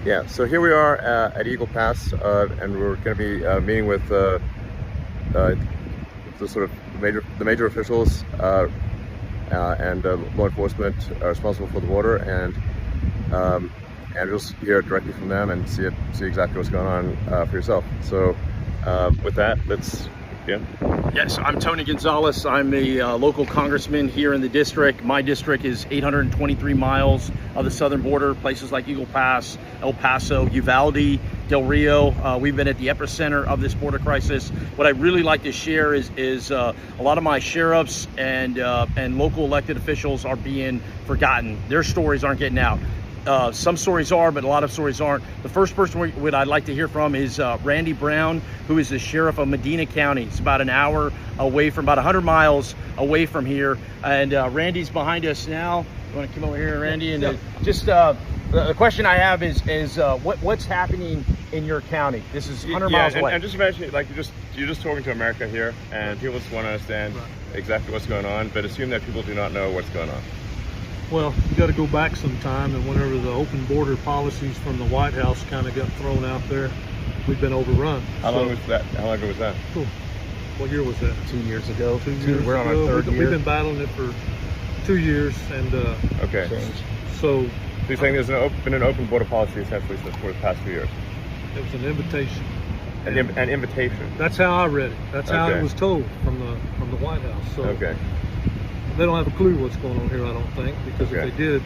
Yeah, so here we are at Eagle Pass, and we're going to be meeting with the sort of major officials and law enforcement responsible for the border, and you'll hear directly from them and see exactly what's going on for yourself. So with that, let's. Yeah. Yes, I'm Tony Gonzalez. I'm a local congressman here in the district. My district is 823 miles of the southern border, places like Eagle Pass, El Paso, Uvalde, Del Rio. We've been at the epicenter of this border crisis. What I really like to share is a lot of my sheriffs and local elected officials are being forgotten. Their stories aren't getting out. Some stories are, but a lot of stories aren't. The first person I'd like to hear from is Randy Brown, who is the sheriff of Medina County. It's about an hour away from, about 100 miles away from here. And Randy's behind us now. You want to come over here, Randy? And the question I have is what's happening in your county? This is 100 miles away. And just imagine, like you're just talking to America here, and people just want to understand exactly what's going on, but assume that people do not know what's going on. Well, you got to go back some time, and whenever the open border policies from the White House kind of got thrown out there, we've been overrun. How long ago was that? Cool. What year was that? 2 years ago. 2 years We're on our third year. We've been battling it for 2 years, and okay. So you're saying there's been an open border policy essentially for the past few years? It was an invitation. An invitation. That's how I read it. That's how it was told from the White House. So okay. They don't have a clue what's going on here, I don't think, because if they did,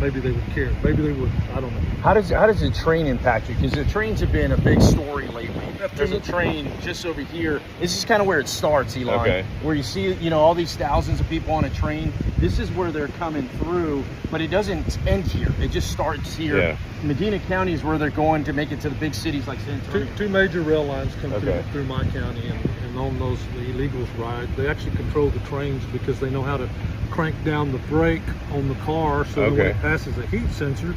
maybe they would care. Maybe they wouldn't. I don't know. How does the train impact you? Because the trains have been a big story lately. There's a train just over here. This is kind of where it starts, Elon. Okay. Where you see, all these thousands of people on a train. This is where they're coming through, but it doesn't end here. It just starts here. Yeah. Medina County is where they're going to make it to the big cities like San Antonio. Two major rail lines come through my county, and on those the illegals ride. They actually control the trains because they know how to crank down the brake on the car so that when it passes a heat sensor,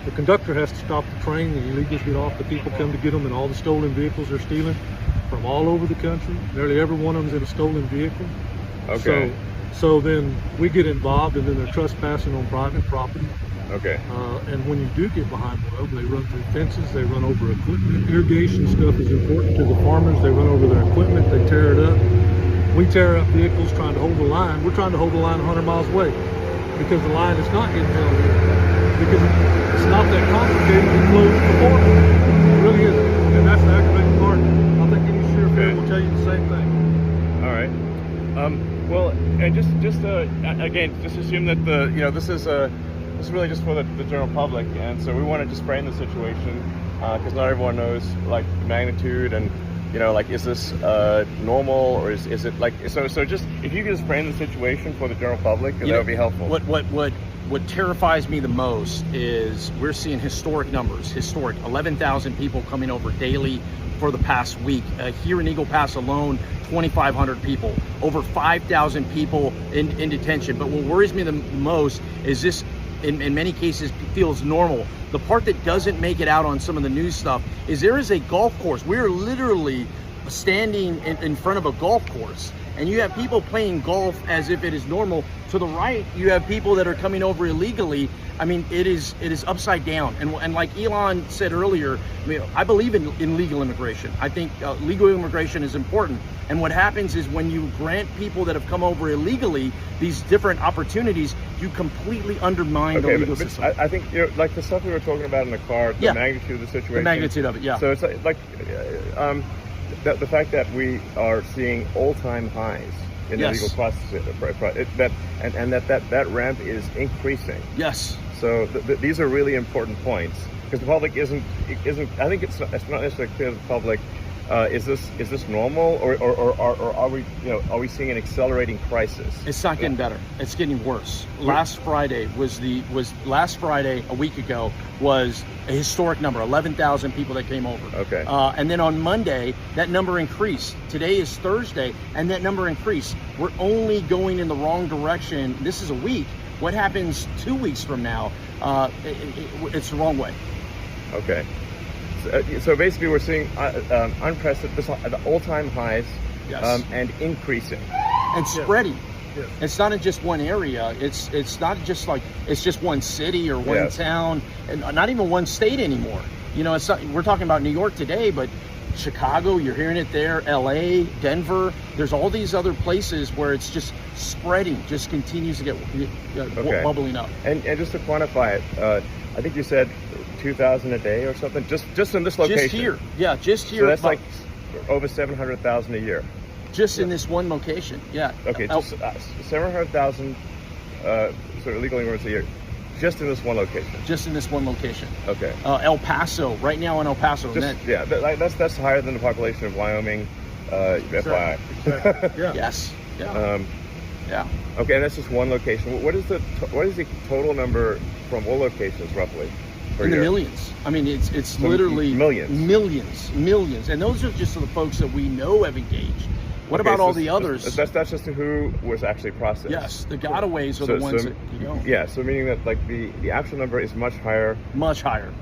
the conductor has to stop the train, the illegals get off, the people come to get them, and all the stolen vehicles they're stealing from all over the country. Nearly every one of them is in a stolen vehicle. Okay. So then we get involved, and then they're trespassing on private property. Okay. And when you do get behind the road, they run through fences, they run over equipment. Irrigation stuff is important to the farmers. They run over their equipment, they tear it up. We tear up vehicles trying to hold the line. We're trying to hold the line 100 miles away because the line is not getting held here. Because it's not that complicated to close the border. It really isn't. And that's the aggravating part. I think any sheriff here will tell you the same thing. All right. Well, and just again, just assume that this is really just for the general public, and so we want to just frame the situation because not everyone knows like the magnitude and is this normal, or is it like so just if you could just frame the situation for the general public, that would be helpful. What terrifies me the most is we're seeing historic numbers, 11,000 people coming over daily for the past week. Here in Eagle Pass alone, 2,500 people, over 5,000 people in detention. But what worries me the most is this, in many cases, feels normal. The part that doesn't make it out on some of the news stuff is there is a golf course. We're literally standing in front of a golf course, and you have people playing golf as if it is normal. To the right, you have people that are coming over illegally. I mean, it is upside down. And like Elon said earlier, I believe in legal immigration. I think legal immigration is important. And what happens is when you grant people that have come over illegally these different opportunities, you completely undermine the legal system. I think like the stuff we were talking about in the car, the magnitude of the situation. The magnitude of it, yeah. So it's like the fact that we are seeing all-time highs in the legal process, that ramp is increasing. Yes. So these are really important points because the public isn't. I think it's not necessarily clear to the public. Is this normal, or are we seeing an accelerating crisis? It's not getting better. It's getting worse. Last Friday a week ago was a historic number, 11,000 people that came over. Okay. And then on Monday, that number increased. Today is Thursday, and that number increased. We're only going in the wrong direction. This is a week. What happens 2 weeks from now? It's the wrong way. Okay. So basically, we're seeing unprecedented, all-time highs, and increasing, and spreading. Yes. It's not in just one area. It's not just like it's just one city or one Yes. town, and not even one state anymore. You know, it's not, we're talking about New York today, but Chicago, you're hearing it there, LA, Denver, there's all these other places where it's just spreading, just continues to get Okay. bubbling up. And just to quantify it, I think you said 2,000 a day or something, just in this location. Just here, yeah, just here. So that's but like over 700,000 a year. just in this one location, yeah. Okay, just 700,000 sort of illegal immigrants a year, just in this one location. Just in this one location. Okay. El Paso, right now in El Paso. Just, yeah, that's higher than the population of Wyoming, FYI. Exactly. Yeah. Yes. Yeah. Yeah. Okay, and that's just one location. What is the total number from all locations roughly per In the year? millions. I mean, it's So literally millions. millions, and those are just the folks that we know have engaged. What about all the others? That's just who was actually processed. Yes, the gotaways are the ones that you know. Yeah, so meaning that like the actual number is much higher. Much higher.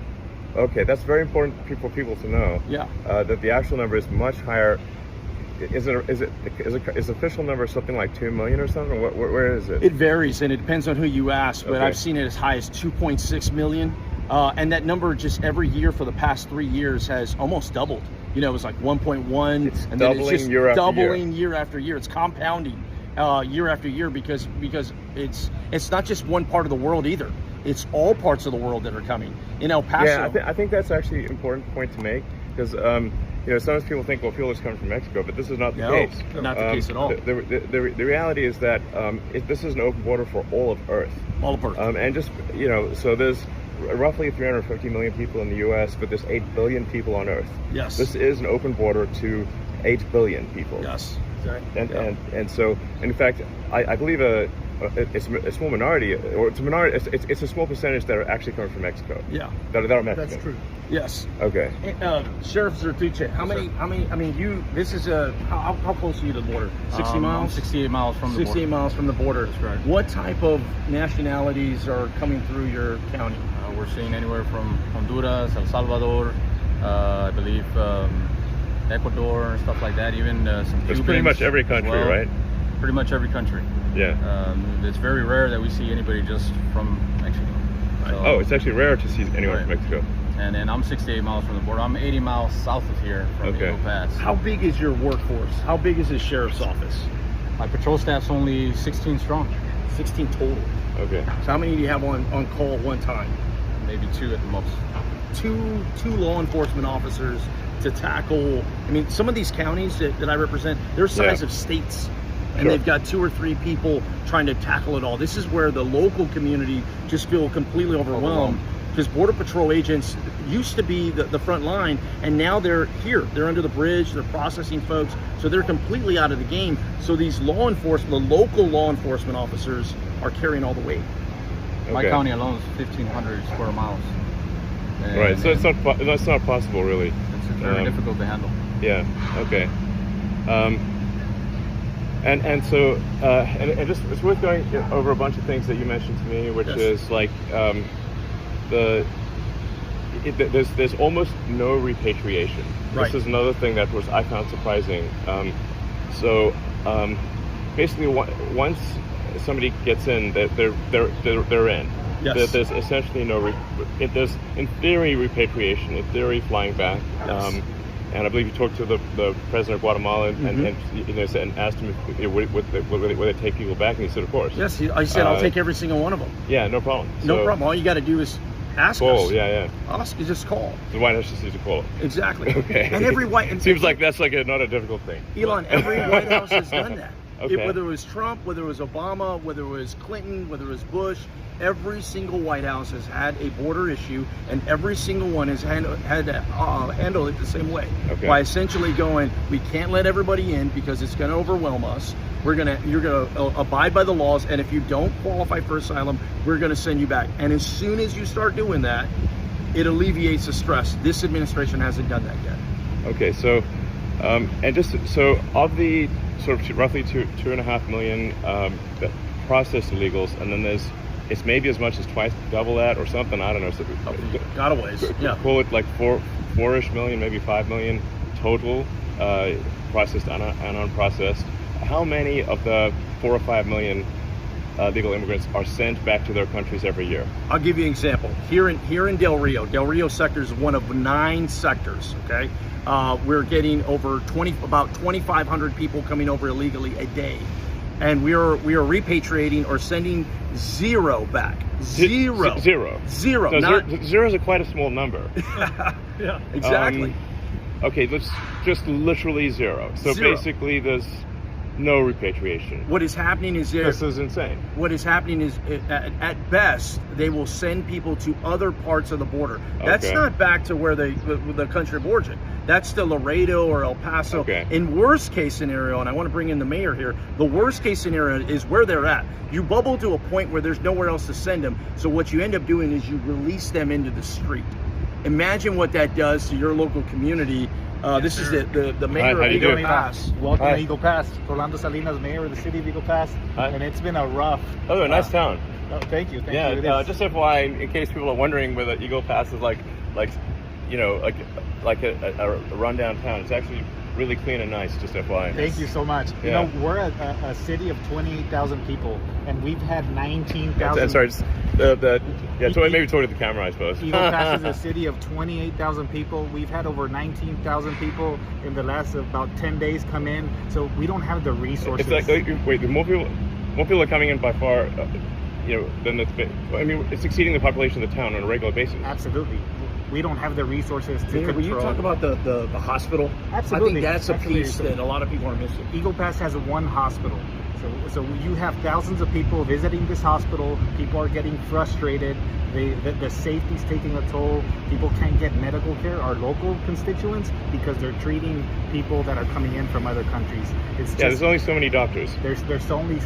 Okay, that's very important for people to know. Yeah. That the actual number is much higher. Is the official number something like 2 million or something? Where is it? It varies, and it depends on who you ask, but Okay. I've seen it as high as 2.6 million. And that number just every year for the past 3 years has almost doubled. You know, it was like 1.1, It's and then it's doubling just year after doubling year after year. It's compounding year after year because it's not just one part of the world either. It's all parts of the world that are coming. In El Paso, Yeah, I think that's actually an important point to make because you know, sometimes people think, well, fuel is coming from Mexico, but this is not the No, case. not the case at all. The reality is that this is an open border for all of Earth. all of Earth. And just, you know, so there's roughly 350 million people in the U.S., but there's 8 billion people on Earth. Yes. This is an open border to 8 billion people. Yes. Exactly. And so, in fact, I believe it's a small minority, or it's a minority. It's a small percentage that are actually coming from Mexico. Yeah. That are Mexican. That's true. Yes. Okay. Sheriff Zertuche, how many, I mean, this is how close are you to the border? 60 miles? 68 miles from the 68 border. miles from the border. That's right. What type of nationalities are coming through your county? We're seeing anywhere from Honduras, El Salvador, I believe Ecuador and stuff like that. Even some It's Cubans pretty much every as country, well. right? Pretty much every country. Yeah. It's very rare that we see anybody just from Mexico. So, Oh, it's actually rare to see anyone from Right. Mexico. And then I'm 68 miles from the border. I'm 80 miles south of here from Okay. Eagle Pass. How big is your workforce? How big is the sheriff's office? My patrol staff's only 16 strong, 16 total. Okay. So how many do you have on call at one time? maybe 2 at the most. Two law enforcement officers to tackle. I mean, some of these counties that I represent, they're size Yeah. of states, and Sure. they've got 2 or 3 people trying to tackle it all. This is where the local community just feel completely overwhelmed because Border Patrol agents used to be the front line, and now they're here. They're under the bridge. They're processing folks, so they're completely out of the game. So these law enforcement, the local law enforcement officers, are carrying all the weight. My Okay. county alone is 1,500 square miles. And Right. So that's not possible, really. it's very difficult to handle. Yeah. Okay. And so and just it's worth going over a bunch of things that you mentioned to me, which Yes. is like there's almost no repatriation. Right. This is another thing that I found surprising. Basically, once somebody gets in, they're in. Yes. There's essentially there's in theory repatriation, in theory flying back. Yes. And I believe you talked to the president of Guatemala and and asked him if, would they take people back, and he said, of course. Yes, I said I'll take every single one of them. Yeah, no problem. No So, problem. All you got to do is ask Call, us. yeah. Ask, you just call. The White House just needs to call it. Exactly. Okay. And every white. And Seems like that's not a difficult thing. Elon, every White House has done that. Okay. Whether it was Trump, whether it was Obama, whether it was Clinton, whether it was Bush, every single White House has had a border issue, and every single one has had to handle it the same way. Okay. By essentially going, we can't let everybody in because it's going to overwhelm us. You're going to abide by the laws, and if you don't qualify for asylum, we're going to send you back. And as soon as you start doing that, it alleviates the stress. This administration hasn't done that yet. Okay, so and just so of the sort of roughly 2.5 million that processed illegals, and then it's maybe as much as double that or something. I don't know. So, Gotaways. Yeah. Call it like 4-ish million, maybe 5 million total processed and unprocessed. how many of the 4 or 5 million legal immigrants are sent back to their countries every year? I'll give you an example. Here in Del Rio sector is one of 9 sectors, okay? We're getting about 2,500 people coming over illegally a day. And we are repatriating or sending 0 back. Zero. Zero. Zero. So zero is quite a small number. Yeah, exactly. Okay, let's just literally 0. So 0. basically there's no repatriation. What is happening is This is insane. What is happening is, at best, they will send people to other parts of the border. That's Okay. not back to where the country of origin. That's to Laredo or El Paso. Okay. In worst case scenario, and I want to bring in the mayor here, the worst case scenario is where they're at. You bubble to a point where there's nowhere else to send them. So what you end up doing is you release them into the street. Imagine what that does to your local community. This is the mayor Hi, of how you Eagle doing? Pass. Welcome Hi. to Eagle Pass. Rolando Salinas, mayor of the city of Eagle Pass. Hi. And it's been a rough. Oh, a nice town. Oh, thank you. Thank Yeah, you. It is. just FYI, in case people are wondering whether Eagle Pass is like you know, like a rundown town. It's actually really clean and nice, just FYI. Thank you so much. Yeah. You know, we're a city of 28,000 people, and we've had 19,000. And sorry, just so maybe talk to the camera, I suppose. Eagle Pass is a city of 28,000 people. We've had over 19,000 people in the last about 10 days come in, so we don't have the resources. It's like wait, more people are coming in by far, you know, than I mean, it's exceeding the population of the town on a regular basis. Absolutely. We don't have the resources to control. When you talk about the hospital, Absolutely. I think that's a Absolutely. piece that a lot of people are missing. Eagle Pass has 1 hospital. So you have thousands of people visiting this hospital. People are getting frustrated. The safety's taking a toll. People can't get medical care, our local constituents, because they're treating people that are coming in from other countries. It's just, There's only so many doctors. there's only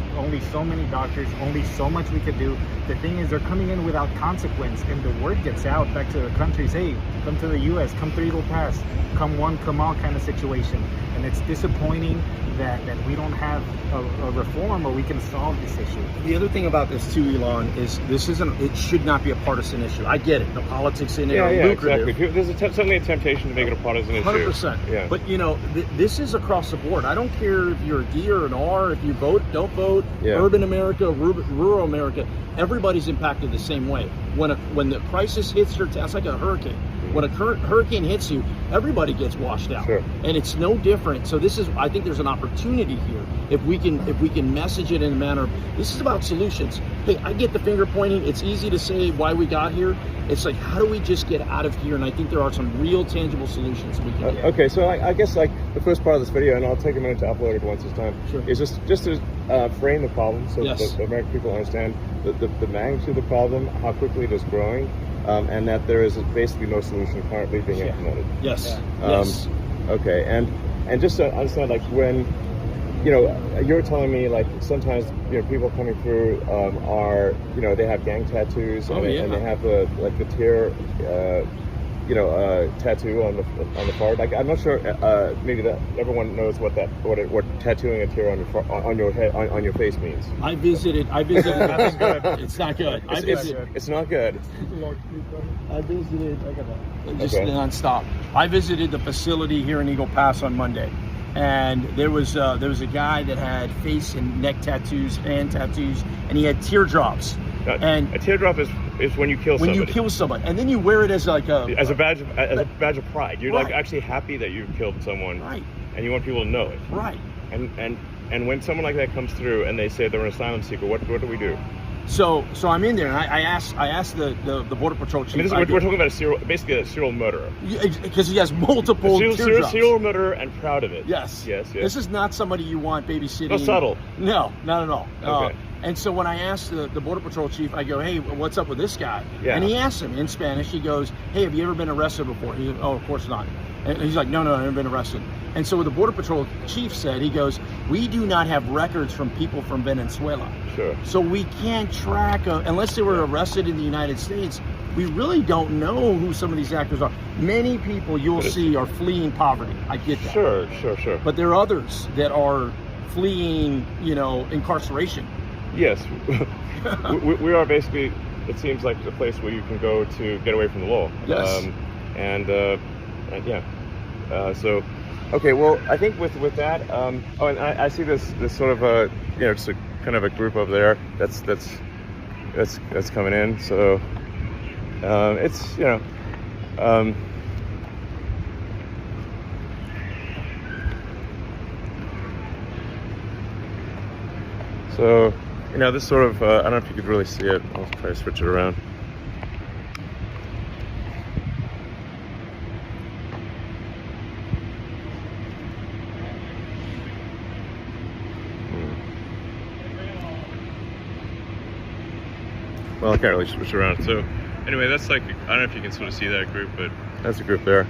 so many doctors, only so much we could do. The thing is, they're coming in without consequence, and the word gets out back to the countries, hey, come to the U.S., come to Eagle Pass, come one, come all kind of situation. And it's disappointing that we don't have a reform where we can solve this issue. The other thing about this too, Elon, is it should not be a partisan issue. I get it. The politics in it are lucrative. Exactly. There's certainly a temptation to make it a partisan issue. 100%. Yeah. But you know, this is across the board. I don't care if you're a D or an R, if you vote, don't vote, Yeah. urban America, rural America, everybody's impacted the same way. When the crisis hits your town, it's like a hurricane. When a hurricane hits you, everybody gets washed out. Sure. And it's no different. So I think there's an opportunity here. If we can message it in a manner of, this is about solutions. Hey, I get the finger pointing. It's easy to say why we got here. It's like, how do we just get out of here? And I think there are some real tangible solutions we can get. Okay, so I guess like the first part of this video, and I'll take a minute to upload it once this time, Sure. is just to frame the problem so Yes. that the American people understand the magnitude of the problem, how quickly it is growing, and that there is basically no solution currently being implemented. Yes. Yeah. Yes. Okay, and just to understand, like when, you know, you're telling me like sometimes, you know, people coming through are, you know, they have gang tattoos and, and they have the tear, tattoo on the forehead. Like I'm not sure, maybe that everyone knows what tattooing a tear on your head on your face means. I visited. Nothing good. It's not good. It's not good. I visited just Okay. nonstop. I visited the facility here in Eagle Pass on Monday, and there was a guy that had face and neck tattoos, hand tattoos, and he had teardrops. And a teardrop is when you kill somebody. when you kill somebody, and then you wear it as like as a badge of pride. You're like Right. actually happy that you've killed someone, right, and you want people to know it. right. And when someone like that comes through and they say they're an asylum seeker, what do we do? So I'm in there, and I asked the border patrol chief. I mean, we're talking about basically a serial murderer. Because he has multiple teardrops. Serial murderer and proud of it. Yes. Yes. This is not somebody you want babysitting. No, subtle. No, not at all. Okay. And so when I asked the border patrol chief, I go, hey, what's up with this guy? Yeah. And he asked him in Spanish. He goes, hey, have you ever been arrested before? He goes, oh, of course not. And he's like, no, I've never been arrested. And so what the border patrol chief said, he goes, we do not have records from people from Venezuela. Sure. So we can't track, unless they were arrested in the United States, we really don't know who some of these actors are. Many people you'll see are fleeing poverty. I get that. Sure. But there are others that are fleeing, incarceration. Yes. we are basically, it seems like a place where you can go to get away from the law. Yes. So Okay, well, I think with that, oh, and I see this sort of a, you know, just a kind of a group over there that's coming in. So it's, you know, so, you know, this sort of, I don't know if you could really see it. I'll try to switch it around. Well, I can't really switch around. So anyway, that's like, I don't know if you can sort of see that group, but that's a group there.